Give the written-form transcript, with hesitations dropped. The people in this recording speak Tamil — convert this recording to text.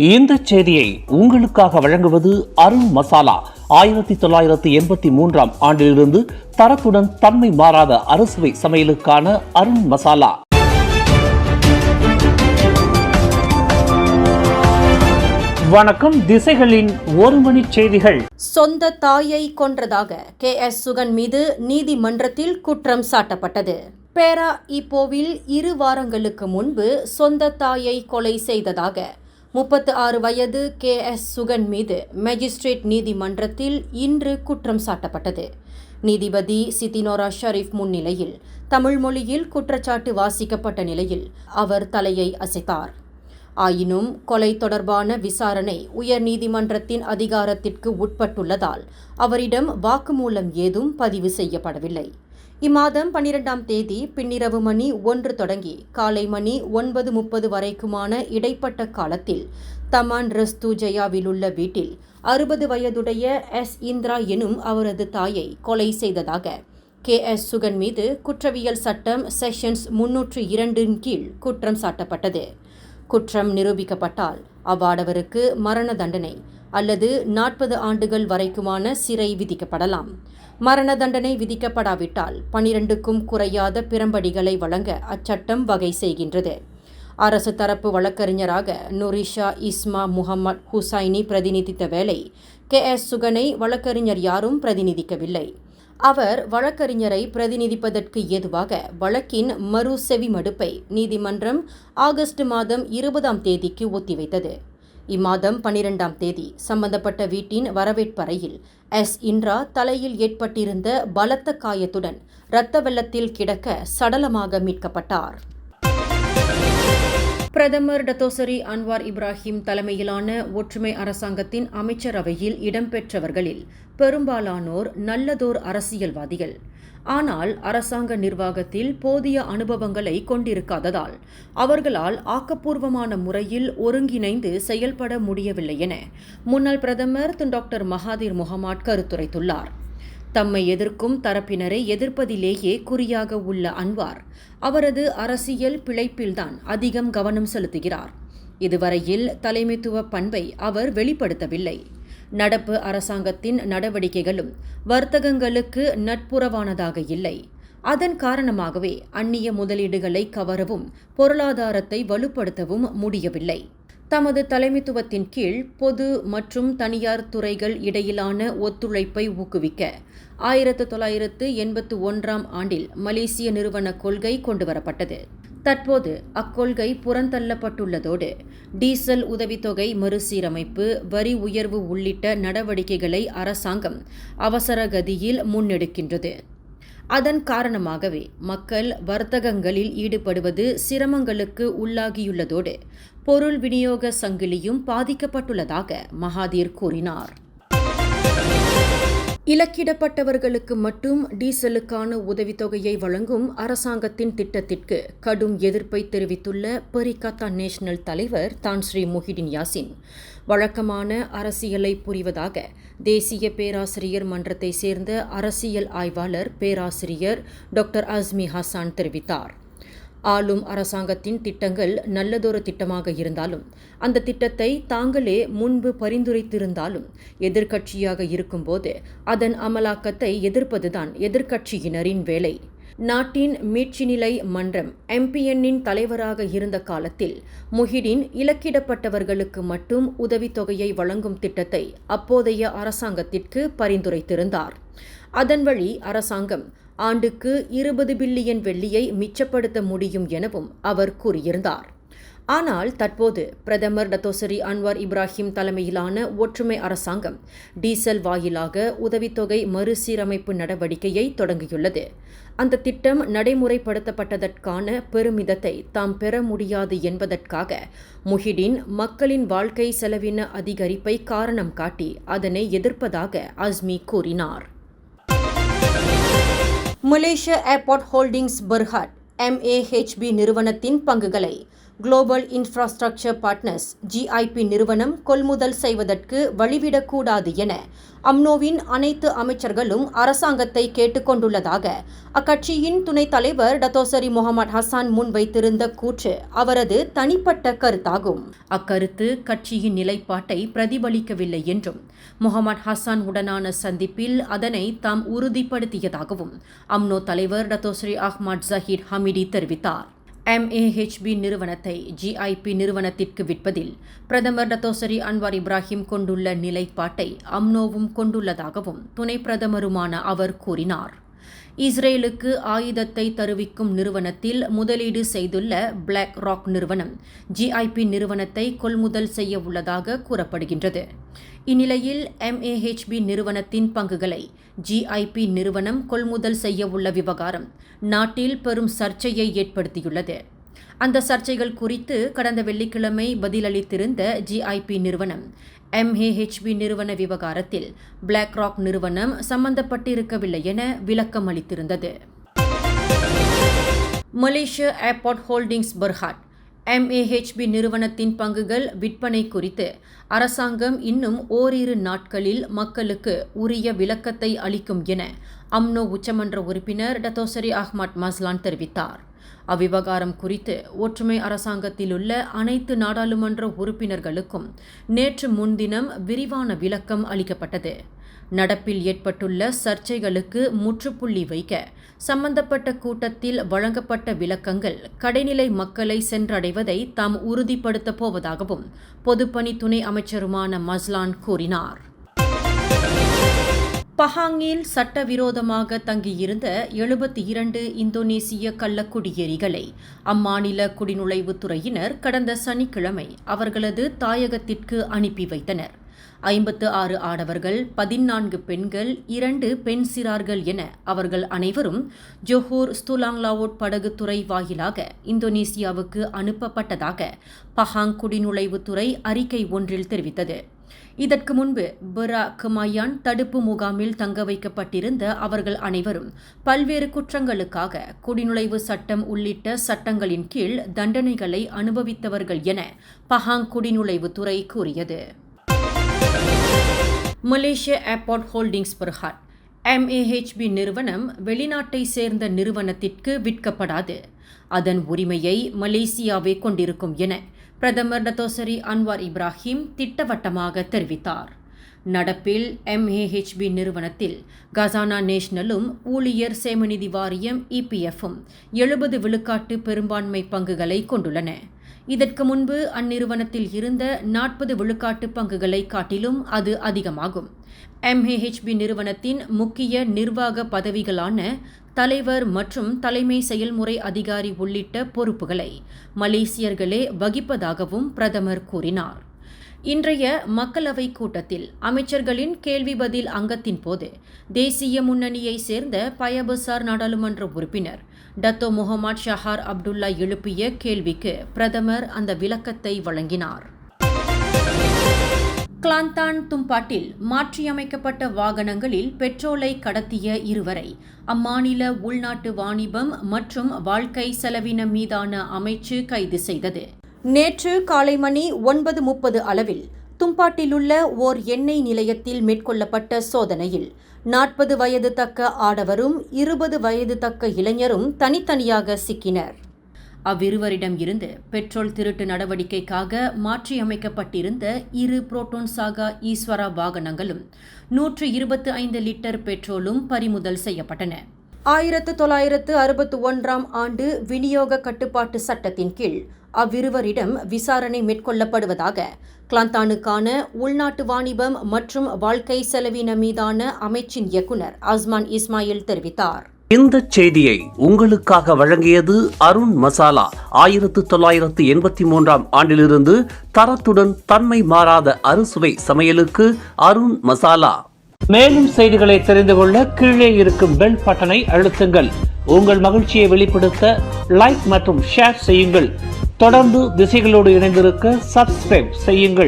இந்த செய்தியை உங்களுக்காக வழங்குவது அருண் மசாலா. 1983 ஆண்டிலிருந்து தரத்துடன் தன்மை மாறாத அறுசுவை சமையலுக்கான அருண் மசாலா. வணக்கம். திசைகளின் ஒரு மணி செய்திகள். சொந்த தாயை கொன்றதாக KS சுகன் மீது நீதிமன்றத்தில் குற்றம் சாட்டப்பட்டது. பேரா இப்போவில் 2 வாரங்களுக்கு முன்பு சொந்த தாயை கொலை செய்ததாக 36 வயது KS சுகன் மீது மேஜிஸ்ட்ரேட் நீதிமன்றத்தில் இன்று குற்றம் சாட்டப்பட்டது. நீதிபதி சித்தினோரா ஷரீப் முன்னிலையில் தமிழ் மொழியில் குற்றச்சாட்டு வாசிக்கப்பட்ட நிலையில் அவர் தலையை அசைத்தார். ஆயினும் கொலை தொடர்பான விசாரணை உயர் நீதிமன்றத்தின் அதிகாரத்திற்கு உட்பட்டுள்ளதால் அவரிடம் வாக்குமூலம் ஏதும் பதிவு செய்யப்படவில்லை. இம்மாதம் 12ஆம் தேதி பின்னிரவு மணி 1 தொடங்கி காலை மணி 9:30 வரைக்குமான இடைப்பட்ட காலத்தில் தமான் ரஸ்து ஜயாவிலுள்ள வீட்டில் 60 வயதுடைய இந்திரா எனும் அவரது தாயை கொலை செய்ததாக KS சுகன் மீது குற்றவியல் சட்டம் செக்ஷன்ஸ் 302 கீழ் குற்றம் சாட்டப்பட்டது. குற்றம் நிரூபிக்கப்பட்டால் அவ்வாடவருக்கு மரண தண்டனை அல்லது 40 ஆண்டுகள் வரைக்குமான சிறை விதிக்கப்படலாம். மரண தண்டனை விதிக்கப்படாவிட்டால் 12க்கும் குறையாத பிரம்படிகளை வழங்க அச்சட்டம் வகை செய்கின்றது. அரசு தரப்பு வழக்கறிஞராக நூரிஷா இஸ்மா முகமது ஹுசைனி பிரதிநிதித்த வேளை KS சுகனை வழக்கறிஞர் யாரும் பிரதிநிதிக்கவில்லை. அவர் வழக்கறிஞரை பிரதிநிதிப்பதற்கு ஏதுவாக வழக்கின் மறு செவிமடுப்பை நீதிமன்றம் ஆகஸ்ட் மாதம் 20ஆம் தேதிக்கு ஒத்திவைத்தது. இம்மாதம் 12ஆம் தேதி சம்பந்தப்பட்ட வீட்டின் வரவேற்பறையில் இந்திரா தலையில் ஏற்பட்டிருந்த பலத்த காயத்துடன் இரத்த வெள்ளத்தில் கிடக்க சடலமாக மீட்கப்பட்டார். பிரதமர் டத்தோசரி அன்வார் இப்ராஹிம் தலைமையிலான ஒற்றுமை அரசாங்கத்தின் அமைச்சரவையில் இடம்பெற்றவர்களில் பெரும்பாலானோர் நல்லதோர் அரசியல்வாதிகள். ஆனால் அரசாங்க நிர்வாகத்தில் போதிய அனுபவங்களை கொண்டிருக்காததால் அவர்களால் ஆக்கப்பூர்வமான முறையில் ஒருங்கிணைந்து செயல்பட முடியவில்லை என முன்னாள் பிரதமர் டாக்டர் மகாதீர் முகமது கருத்துரைத்துள்ளார். தம்மை எதிர்க்கும் தரப்பினரை எதிர்ப்பதிலேயே குறியாக உள்ள அன்வார் அவரது அரசியல் பிழைப்பில்தான் அதிகம் கவனம் செலுத்துகிறார். இதுவரையில் தலைமைத்துவ பண்பை அவர் வெளிப்படுத்தவில்லை. நடப்பு அரசாங்கத்தின் நடவடிக்கைகளும் வர்த்தகங்களுக்கு நட்புறவானதாக இல்லை. அதன் காரணமாகவே அந்நிய முதலீடுகளை கவரவும் பொருளாதாரத்தை வலுப்படுத்தவும் முடியவில்லை. தமது தலைமைத்துவத்தின் கீழ் பொது மற்றும் தனியார் துறைகள் இடையிலான ஒத்துழைப்பை ஊக்குவிக்க 1981ஆம் ஆண்டில் மலேசிய நிறுவன கொள்கை கொண்டுவரப்பட்டது. தற்போது அக்கொள்கை புறந்தள்ளப்பட்டுள்ளதோடு டீசல் உதவித்தொகை மறுசீரமைப்பு, வரி உயர்வு உள்ளிட்ட நடவடிக்கைகளை அரசாங்கம் அவசரகதியில் முன்னெடுக்கின்றது. அதன் காரணமாகவே மக்கள் வர்த்தகங்களில் ஈடுபடுவது சிரமங்களுக்கு உள்ளாகியுள்ளதோடு பொருள் விநியோக சங்கிலியும் பாதிக்கப்பட்டுள்ளதாக மகாதீர் கூறினார். இலக்கிடப்பட்டவர்களுக்கு மட்டும் டீசலுக்கான உதவித்தொகையை வழங்கும் அரசாங்கத்தின் திட்டத்திற்கு கடும் எதிர்ப்பை தெரிவித்துள்ள பரிகத்தா நேஷனல் தலைவர் தான்ஸ்ரீ முஹிடின் யாசின் வழக்கமான அரசியலை புரிவதாக தேசிய பேராசிரியர் மன்றத்தை சேர்ந்த அரசியல் ஆய்வாளர் பேராசிரியர் டாக்டர் அஸ்மி ஹசான் தெரிவித்தார். ஆளும் அரசாங்கத்தின் திட்டங்கள் நல்லதொரு திட்டமாக இருந்தாலும் அந்த திட்டத்தை தாங்களே முன்பு பரிந்துரைத்திருந்தாலும் எதிர்க்கட்சியாக இருக்கும்போது அதன் அமலாக்கத்தை எதிர்ப்பதுதான் எதிர்க்கட்சியினரின் வேலை. நாட்டின் மீட்சிநிலை மன்றம் MPNின் தலைவராக இருந்த காலத்தில் முஹிடின் இலக்கிடப்பட்டவர்களுக்கு மட்டும் உதவித்தொகையை வழங்கும் திட்டத்தை அப்போதைய அரசாங்கத்திற்கு பரிந்துரைத்திருந்தார். அதன் வழி அரசாங்கம் ஆண்டுக்கு 20 பில்லியன் வெள்ளியை மிச்சப்படுத்த முடியும் எனவும் அவர் கூறியிருந்தார். ஆனால் தற்போது பிரதமர் டத்தோசரி அன்வார் இப்ராஹிம் தலைமையிலான ஒற்றுமை அரசாங்கம் டீசல் வாயிலாக உதவித்தொகை மறுசீரமைப்பு நடவடிக்கையை தொடங்கியுள்ளது. அந்த திட்டம் நடைமுறைப்படுத்தப்பட்டதற்கான பெருமிதத்தை தாம் பெற முடியாது என்பதற்காக முஹிடின் மக்களின் வாழ்க்கை செலவின அதிகரிப்பை காரணம் காட்டி அதனை எதிர்ப்பதாக அஸ்மி கூறினார். மலேசிய ஏர்போர்ட் ஹோல்டிங்ஸ் பெர்ஹட் MAHB நிறுவனத்தின் பங்குகளை குளோபல் இன்ஃப்ராஸ்ட்ரக்சர் பார்ட்னர்ஸ் GIP நிறுவனம் கொள்முதல் செய்வதற்கு வழிவிடக்கூடாது என அம்னோவின் அனைத்து அமைச்சர்களும் அரசாங்கத்தை கேட்டுக்கொண்டுள்ளதாக அக்கட்சியின் துணைத் தலைவர் டத்தோசரி முகமது ஹசான் முன்வைத்திருந்த கூற்று அவரது தனிப்பட்ட கருத்தாகும். அக்கருத்து கட்சியின் நிலைப்பாட்டை பிரதிபலிக்கவில்லை என்றும் முகமது ஹசான் உடனான சந்திப்பில் அதனை தாம் உறுதிப்படுத்தியதாகவும் அம்னோ தலைவர் டத்தோசரி அஹ்மத் ஜஹீர் ஹமிடி தெரிவித்தார். MAHB நிறுவனத்தை GIP நிறுவனத்திற்கு விற்பதில் பிரதமர் டத்தோசரி அன்வார் இப்ராஹிம் கொண்டுள்ள நிலைப்பாட்டை அம்னோவும் கொண்டுள்ளதாகவும் துணை பிரதமருமான அவர் கூறினார். இஸ்ரேலுக்கு ஆயுதத்தை தருவிக்கும் நிறுவனத்தில் முதலீடு செய்துள்ள பிளாக் ராக் நிறுவனம் GIP நிறுவனத்தை கொள்முதல் செய்ய உள்ளதாக கூறப்படுகின்றது. இந்நிலையில் MAHB நிறுவனத்தின் பங்குகளை GIP நிறுவனம் கொள்முதல் செய்ய உள்ள விவகாரம் நாட்டில் பெரும் சர்ச்சையை ஏற்படுத்தியுள்ளது. அந்த சர்ச்சைகள் குறித்து கடந்த வெள்ளிக்கிழமை பதிலளித்திருந்த GIP நிறுவனம் MAHB நிறுவன விவகாரத்தில் பிளாக் ராக் நிறுவனம் சம்பந்தப்பட்டிருக்கவில்லை என விளக்கம் அளித்திருந்தது. மலேசிய ஏர்போர்ட் ஹோல்டிங்ஸ் பெர்ஹாட் MAHB நிறுவனத்தின் பங்குகள் விற்பனை குறித்து அரசாங்கம் இன்னும் ஓரிரு நாட்களில் மக்களுக்கு உரிய விளக்கத்தை அளிக்கும் என அம்னோ உச்சமன்ற உறுப்பினர் டத்தோசரி அஹ்மத் மஸ்லான் தெரிவித்தார். அவ்விவகாரம் குறித்து ஒற்றுமை அரசாங்கத்திலுள்ள அனைத்து நாடாளுமன்ற உறுப்பினர்களுக்கும் நேற்று முன்தினம் விரிவான விளக்கம் அளிக்கப்பட்டது. நடப்பில் ஏற்பட்டுள்ள சர்ச்சைகளுக்கு முற்றுப்புள்ளி வைக்க சம்பந்தப்பட்ட கூட்டத்தில் வழங்கப்பட்ட விளக்கங்கள் கடைநிலை மக்களை சென்றடைவதை தாம் உறுதிப்படுத்தப் போவதாகவும் பொதுப்பணி துணை அமைச்சருமான மஸ்லான் கூறினார். பஹாங்கில் சட்டவிரோதமாக தங்கியிருந்த 72 இந்தோனேசிய கள்ளக்குடியேறிகளை அம்மாநில குடிநுழைவுத்துறையினர் கடந்த சனிக்கிழமை அவர்களது தாயகத்திற்கு அனுப்பி வைத்தனர். 56 ஆடவர்கள், 14 பெண்கள், 2 பெண் சிறார்கள் என அவர்கள் அனைவரும் ஜொஹூர் ஸ்துலாங்லாவோட் படகுத்துறை வாயிலாக இந்தோனேசியாவுக்கு அனுப்பப்பட்டதாக பஹாங் குடிநுழைவுத்துறை அறிக்கை ஒன்றில் தெரிவித்தது. இதற்கு முன்பு பெரா கமாயான் தடுப்பு முகாமில் தங்க வைக்கப்பட்டிருந்த அவர்கள் அனைவரும் பல்வேறு குற்றங்களுக்காக குடிநுழைவு சட்டம் உள்ளிட்ட சட்டங்களின் கீழ் தண்டனைகளை அனுபவித்தவர்கள் என பஹாங் குடிநுழைவுத்துறை கூறியது. மலேசிய ஏர்போர்ட் ஹோல்டிங்ஸ் பெர்ஹாட் MAHB நிறுவனம் வெளிநாட்டை சேர்ந்த நிறுவனத்திற்கு விற்கப்படாது. அதன் உரிமையை மலேசியாவே கொண்டிருக்கும் என பிரதமர் டத்தோசரி அன்வார் இப்ராஹிம் திட்டவட்டமாக தெரிவித்தார். நடப்பில் MAHB நிறுவனத்தில் கசானா நேஷனலும் ஊழியர் சேமநிதி வாரியம் EPFும் 70 விழுக்காட்டு பெரும்பான்மை பங்குகளை கொண்டுள்ளன. இதற்கு முன்பு அந்நிறுவனத்தில் இருந்த 40 விழுக்காட்டு பங்குகளை காட்டிலும் அது அதிகமாகும். MAHB நிறுவனத்தின் முக்கிய நிர்வாக பதவிகளான தலைவர் மற்றும் தலைமை செயல்முறை அதிகாரி உள்ளிட்ட பொறுப்புகளை மலேசியர்களே வகிப்பதாகவும் பிரதமர் கூறினார். இன்றைய மக்களவை கூட்டத்தில் அமைச்சர்களின் கேள்வி பதில் அங்கத்தின் போது தேசிய முன்னணியை சேர்ந்த பயபசார் நாடாளுமன்ற உறுப்பினர் டத்தோ முகமது ஷஹார் அப்துல்லா எழுப்பிய கேள்விக்கு பிரதமர் அந்த விளக்கத்தை வழங்கினார். கிளாந்தான் தும்பாட்டில் மாற்றியமைக்கப்பட்ட வாகனங்களில் பெட்ரோலை கடத்திய இருவரை அம்மாநில உள்நாட்டு வாணிபம் மற்றும் வாழ்க்கை செலவினம் மீதான அமைச்சு கைது செய்தது. நேற்று காலை மணி 9:30 அளவில் தும்பாட்டிலுள்ள ஓர் எண்ணெய் நிலையத்தில் மேற்கொள்ளப்பட்ட சோதனையில் 40 வயது தக்க ஆடவரும் 20 வயது தக்க இளைஞரும் தனித்தனியாக சிக்கினர். அவ்விருவரிடம் இருந்து பெட்ரோல் திருட்டு நடவடிக்கைக்காக மாற்றியமைக்கப்பட்டிருந்த 2 புரோட்டோன் சாகா ஈஸ்வரா வாகனங்களும் 125 லிட்டர் பெட்ரோலும் பறிமுதல் செய்யப்பட்டன. 1961ஆம் ஆண்டு விநியோக கட்டுப்பாட்டு சட்டத்தின் கீழ் அவ்விருவரிடம் விசாரணை மேற்கொள்ளப்படுவதாக கிளாந்தானுக்கான உள்நாட்டு வாணிபம் மற்றும் வாழ்க்கை செலவின மீதான அமைச்சின் இயக்குனர் அஸ்மான் இஸ்மாயில் தெரிவித்தார். இந்த செய்தியை உங்களுக்காக வழங்கியது அருண் மசாலா. 1983ஆம் ஆண்டிலிருந்து தரத்துடன் தன்மை மாறாத அறுசுவை சமையலுக்கு அருண் மசாலா. மேலும் செய்திகளை தெரிந்து கொள்ள கீழே இருக்கும் பெல் பட்டனை அழுத்துங்கள். உங்கள் மகிழ்ச்சியை வெளிப்படுத்த லைக் மற்றும் ஷேர் செய்யுங்கள். தொடர்ந்து திசைகளோடு இணைந்திருக்க சப்ஸ்கிரைப் செய்யுங்கள்.